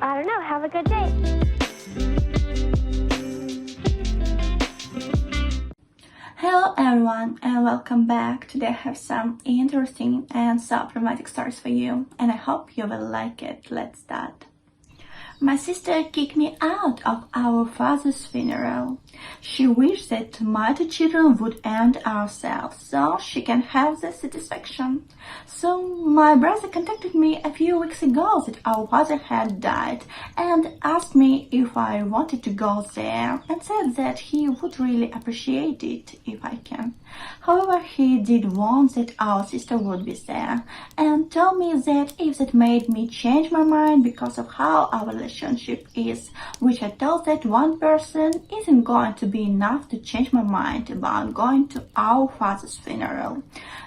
I don't know. Have a good day. Hello everyone and welcome back. Today I have some interesting and dramatic stories for you and I hope you will like it. Let's start. My sister kicked me out of our father's funeral. She wished that my two children would end ourselves so she can have the satisfaction. So my brother contacted me a few weeks ago that our father had died and asked me if I wanted to go there and said that he would really appreciate it if I can. However, he did want that our sister would be there and told me that if that made me change my mind because of how our relationship is, which I told that one person isn't going to be enough to change my mind about going to our father's funeral.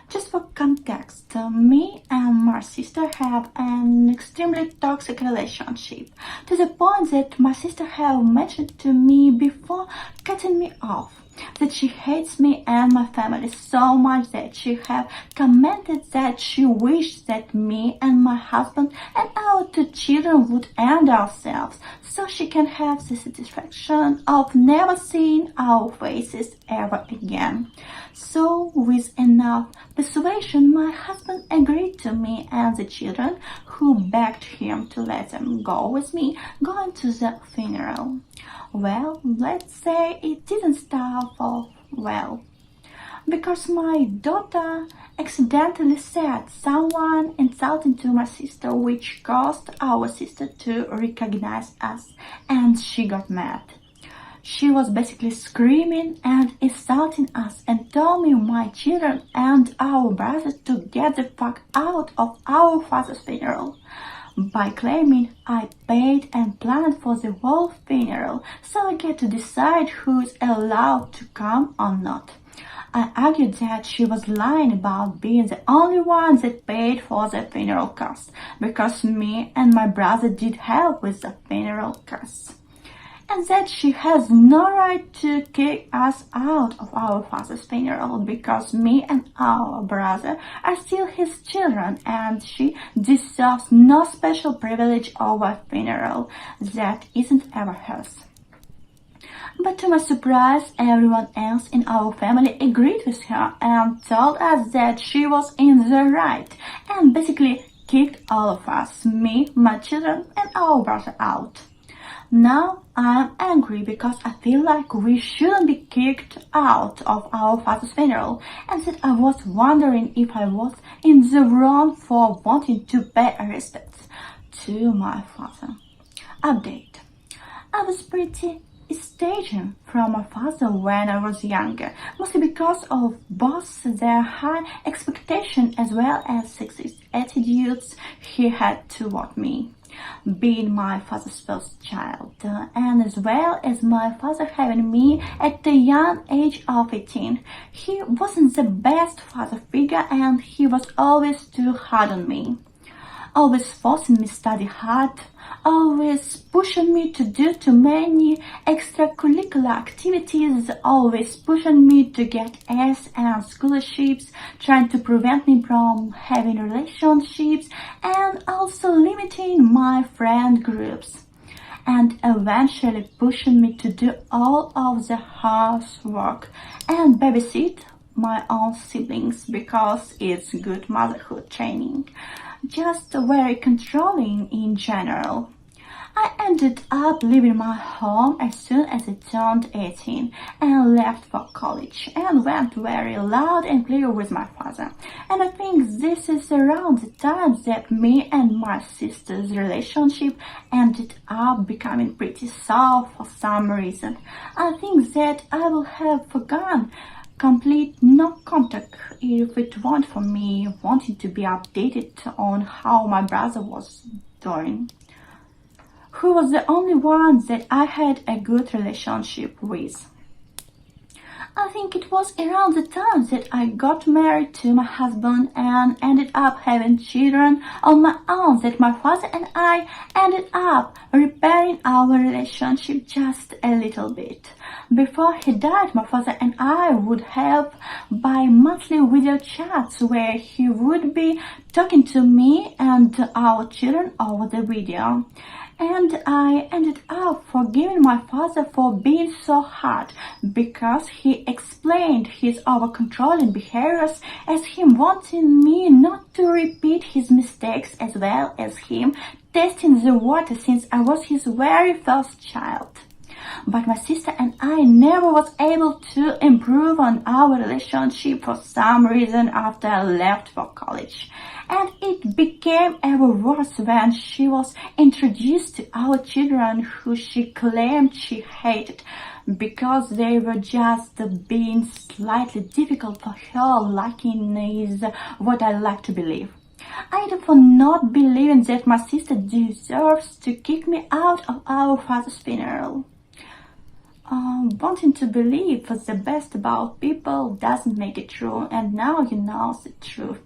Just for context, me and my sister have an extremely toxic relationship, to the point that my sister have mentioned to me before cutting me off that she hates me and my family so much that she have commented that she wished that me and my husband and our two children would end ourselves so she can have the satisfaction of never seeing our faces ever again. So with enough persuasion, my husband agreed to me and the children, who begged him to let them go with me, going to the funeral. Well, let's say it didn't start off well, because my daughter accidentally said someone insulting to my sister, which caused our sister to recognize us, and she got mad. She was basically screaming and insulting us and told me, my children and our brother to get the fuck out of our father's funeral, by claiming I paid and planned for the whole funeral, so I get to decide who is allowed to come or not. I argued that she was lying about being the only one that paid for the funeral costs, because me and my brother did help with the funeral costs, and that she has no right to kick us out of our father's funeral because me and our brother are still his children and she deserves no special privilege over a funeral that isn't ever hers. But to my surprise, everyone else in our family agreed with her and told us that she was in the right and basically kicked all of us, me, my children and our brother, out. Now I'm angry because I feel like we shouldn't be kicked out of our father's funeral, and that I was wondering if I was in the wrong for wanting to pay respects to my father. Update. I was pretty estranged from my father when I was younger, mostly because of both their high expectations as well as sexist attitudes he had toward me, being my father's first child, and as well as my father having me at the young age of 18. He wasn't the best father figure and he was always too hard on me, always forcing me to study hard, always pushing me to do too many extracurricular activities, always pushing me to get A's and scholarships, trying to prevent me from having relationships, and also limiting my friend groups, and eventually pushing me to do all of the housework and babysit my own siblings because it's good motherhood training. Just very controlling in general. I ended up leaving my home as soon as I turned 18 and left for college and went very loud and clear with my father. And I think this is around the time that me and my sister's relationship ended up becoming pretty sour for some reason. I think that I will have forgone complete no contact if it weren't for me wanting to be updated on how my brother was doing, who was the only one that I had a good relationship with. I think it was around the time that I got married to my husband and ended up having children on my own that my father and I ended up repairing our relationship just a little bit. Before he died, my father and I would have bi-monthly video chats where he would be talking to me and our children over the video. And I ended up forgiving my father for being so hard because he explained his over-controlling behaviors as him wanting me not to repeat his mistakes, as well as him testing the water since I was his very first child. But my sister and I never was able to improve on our relationship for some reason after I left for college. And it became ever worse when she was introduced to our children who she claimed she hated because they were just being slightly difficult for her liking is what I like to believe. Either for not believing that my sister deserves to kick me out of our father's funeral. Wanting to believe the best about people doesn't make it true, and now you know the truth.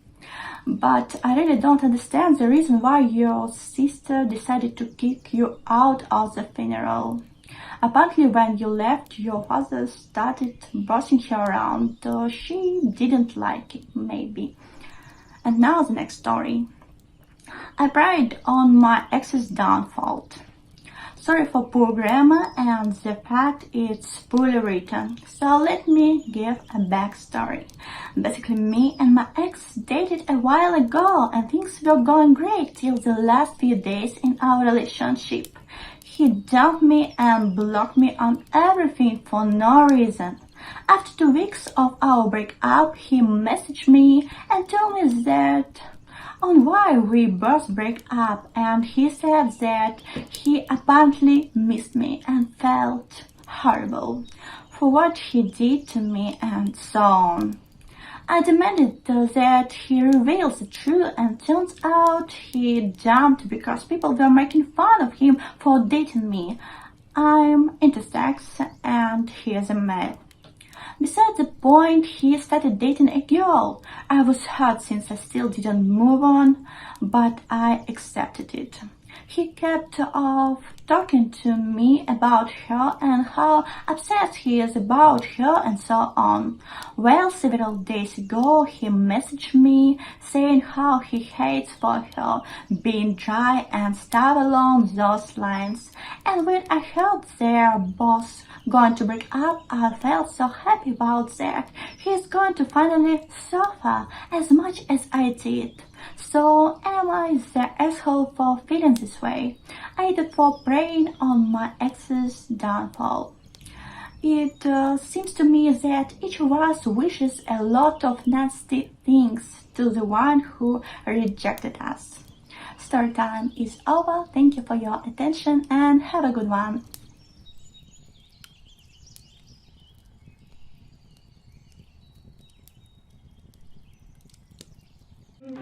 But I really don't understand the reason why your sister decided to kick you out of the funeral. Apparently when you left, your father started bossing her around. She didn't like it, maybe. And now the next story. I prayed on my ex's downfall. Sorry for poor grammar and the fact it's poorly written, so let me give a backstory. Basically, me and my ex dated a while ago and things were going great till the last few days in our relationship. He dumped me and blocked me on everything for no reason. After 2 weeks of our breakup, he messaged me and told me that on why we both break up, and he said that he apparently missed me and felt horrible for what he did to me and so on. I demanded that he reveals the truth, and turns out he dumped because people were making fun of him for dating me. I'm intersex and he is a male. Besides the point, he started dating a girl. I was hurt since I still didn't move on, but I accepted it. He kept off talking to me about her and how upset he is about her and so on. Well, several days ago, he messaged me saying how he hates for her being dry and stuff along those lines. And when I heard they're both going to break up, I felt so happy about that. He's going to finally suffer as much as I did. So am I the asshole for feeling this way? Either for preying on my ex's downfall. It seems to me that each of us wishes a lot of nasty things to the one who rejected us. Story time is over. Thank you for your attention and have a good one.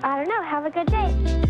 I don't know. Have a good day.